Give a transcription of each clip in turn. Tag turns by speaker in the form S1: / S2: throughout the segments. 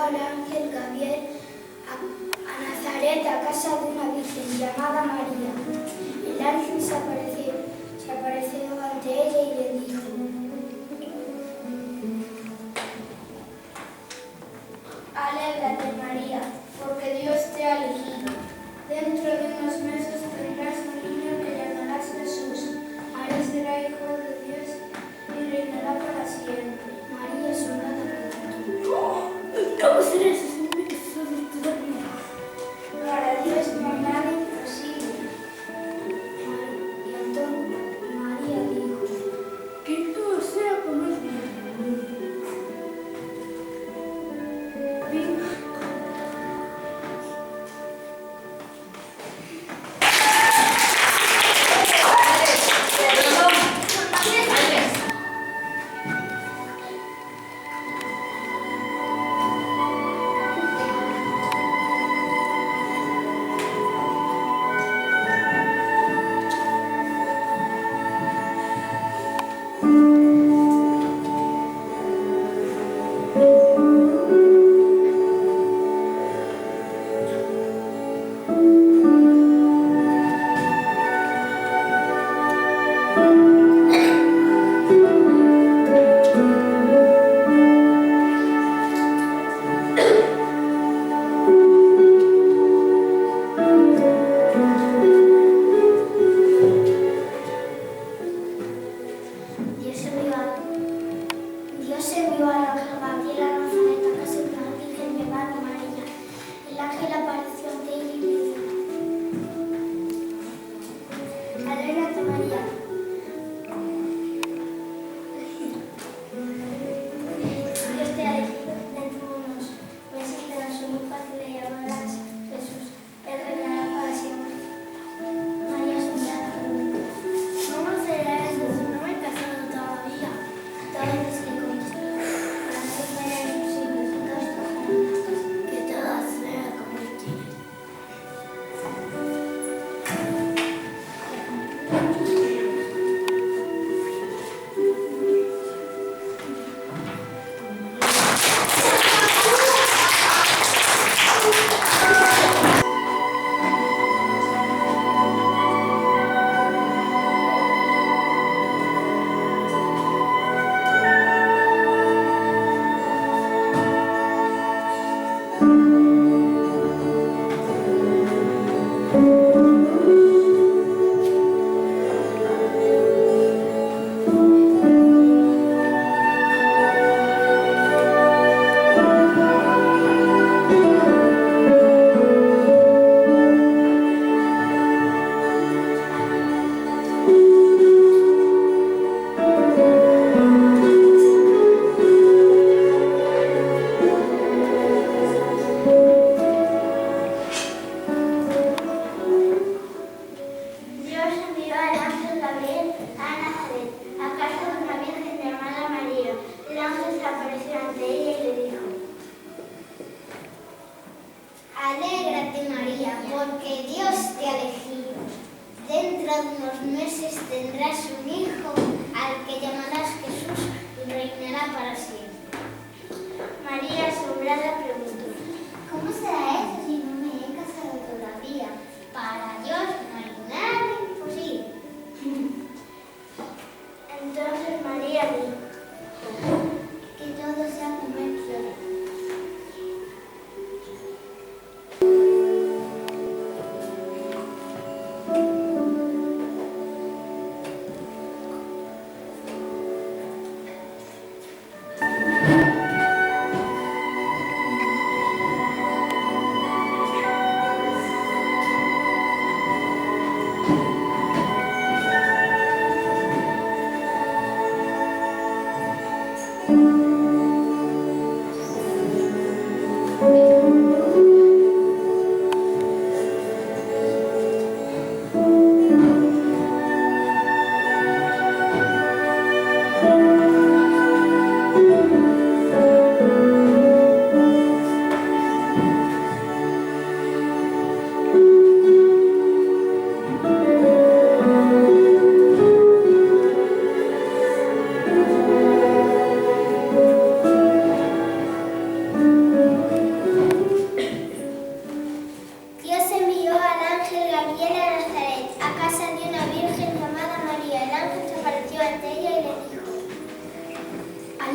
S1: al ángel Gabriel a Nazaret, a casa de una virgen llamada María. El ángel se apareció ante ella y le dijo: Alégrate, María, porque Dios te ha elegido. Dentro de unos meses tendrás un niño que llamarás Jesús. Él será hijo de Dios y reinará para siempre. María asombrada preguntó: ¿cómo será eso si no me he casado todavía? Para Dios no hay nada imposible. Y entonces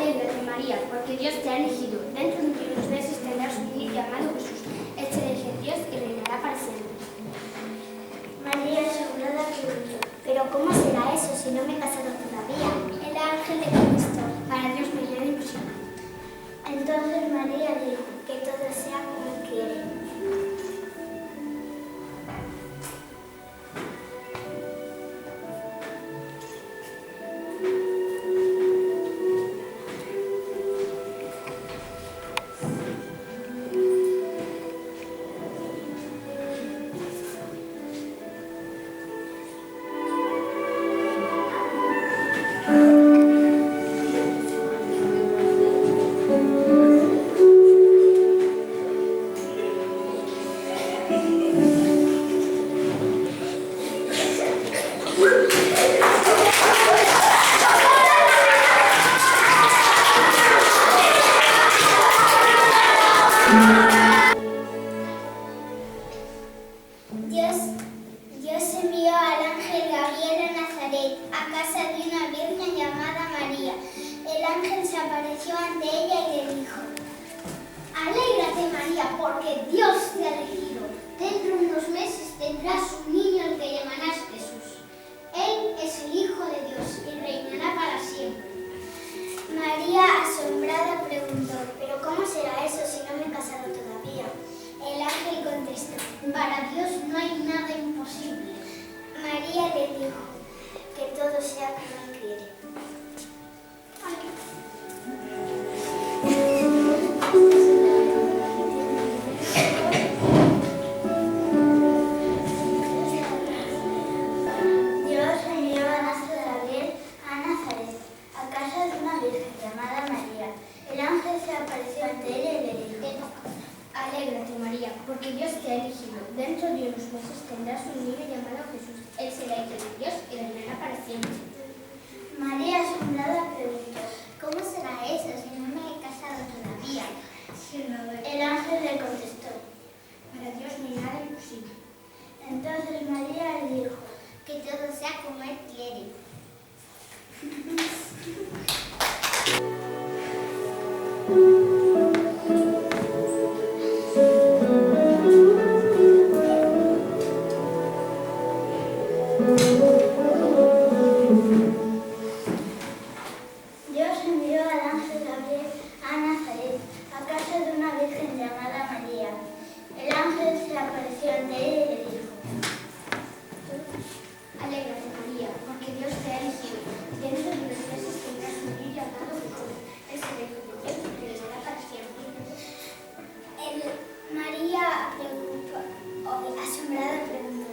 S2: Alégrate, María, porque Dios te ha elegido. Dentro de unos meses tendrás un niño llamado Jesús. Él será el Dios y reinará para siempre.
S3: María asombrada preguntó: ¿pero cómo será eso si no me he casado todavía? El ángel le contestó:
S2: Para Dios no hay nada imposible.
S3: entonces María dijo: que todo sea como quiere. Dios envió al ángel Gabriel a Nazaret, a casa de una virgen llamada María. El ángel se apareció ante ella y le dijo: Alégrate, María, porque Dios te ha elegido. Dentro de unos meses tendrás un niño al que llamarás Jesús. Él es el Hijo de Dios y reinará para siempre. María, asombrada, preguntó: ¿pero cómo será eso si no me he casado todavía? El ángel contestó: para Dios no hay nada imposible. María le dijo: que todo sea como Él quiere. Dios envió al ángel Gabriel a Nazaret, a casa de una virgen llamada María. El ángel se apareció ante ella y le dijo:
S2: Alégrate, María, porque Dios te ha elegido. Dentro de unos meses tendrás un niño llamado Jesús. Él será hijo de Dios y reinará para siempre.
S3: María, asombrada, preguntó: ¿cómo será eso si no me he casado todavía? El ángel le contestó:
S2: Para Dios no hay nada imposible.
S3: entonces María le dijo: que todo sea como Él quiere. Dios envió al ángel Gabriel a Nazaret, a casa de una virgen llamada María. El ángel se apareció ante ella y le dijo:
S2: Alégrate, María, porque Dios te ha elegido. Dentro de unos meses tendrás un niño llamado Jesús. Él será hijo de Dios y reinará para siempre.
S3: María asombrada preguntó: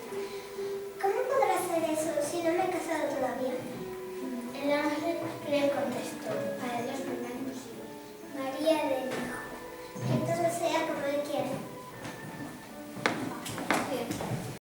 S3: ¿cómo podrá ser eso si no me he casado todavía? El ángel le contestó:
S2: Para Dios no hay nada imposible.
S3: María le